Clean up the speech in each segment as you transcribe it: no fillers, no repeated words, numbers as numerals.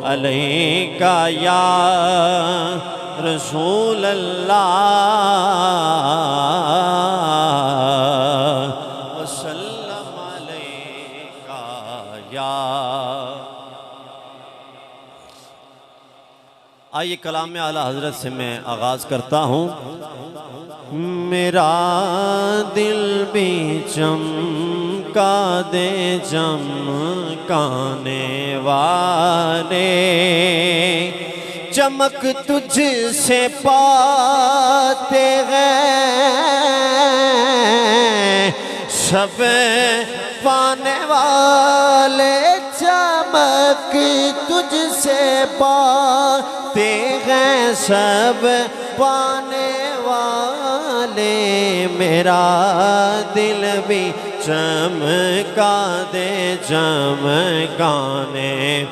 علیکا یا رسول اللہ وسلم علیکا یا۔ آئیے کلام اعلیٰ حضرت سے میں آغاز کرتا ہوں۔ میرا دل بھی چمکا دے چمکانے والے، چمک تجھ سے پاتے ہیں سب پانے والے، چمک تجھ سے پاتے ہیں سب پانے والے، میرا دل بھی چمکا دے چمکانے۔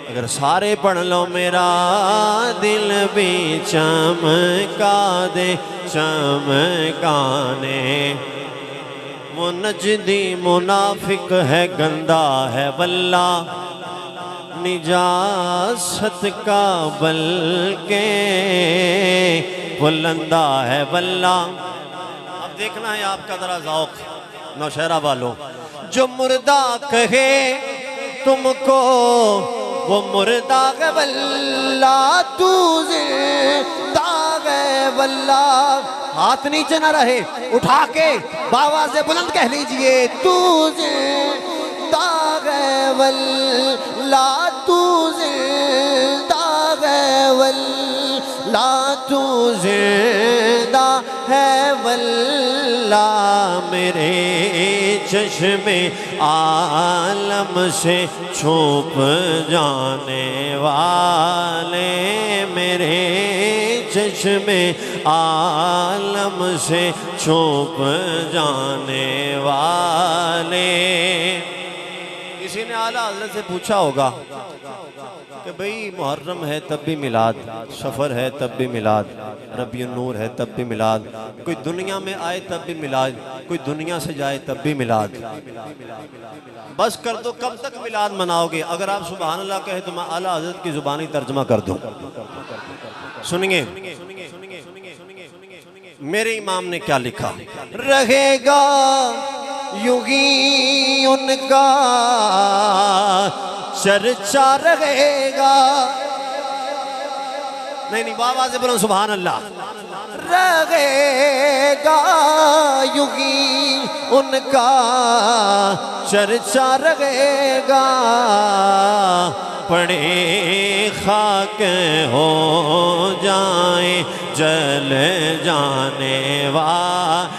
اگر سارے پڑھ لو، میرا دل بھی چمکا دے چمکانے۔ وہ نجدی منافق ہے، گندا ہے واللہ، نجاست کا بلکہ بلندہ ہے واللہ۔ اب دیکھنا ہے آپ کا ذرا ذوق نوشہرہ والوں۔ جو مردہ کہے تم کو وہ مردہ ہے واللہ، تو زندہ ہے واللہ۔ ہاتھ نیچے نہ رہے، اٹھا کے بآواز بلند کہہ لیجئے، تو زندہ ہے واللہ، تو زندہ ہے واللہ، تو زندہ ہے واللہ۔ میرے چشم عالم سے چھپ جانے والے، میرے چشم عالم سے چھپ جانے والے۔ کسی نے اعلیٰ حضرت سے پوچھا ہوگا کہ بھئی محرم ہے تب بھی میلاد، سفر ہے تب بھی میلاد، ربیع النور ہے تب بھی میلاد، کوئی دنیا میں آئے تب بھی میلاد، کوئی دنیا سے جائے تب بھی میلاد۔ بس کر دو، کب تک میلاد مناؤ گے؟ اگر آپ سبحان اللہ کہے تو میں اعلیٰ حضرت کی زبانی ترجمہ کر دوں۔ سنیے میرے امام نے کیا لکھا۔ رہے گا یوں ہی ان کا چرچا، رہے گا، نہیں بآواز سے بولو سبحان اللہ۔ رہے گا یوں ہی ان کا چرچا، رہے گا، پڑے خاک ہو جائیں جل جانے والے۔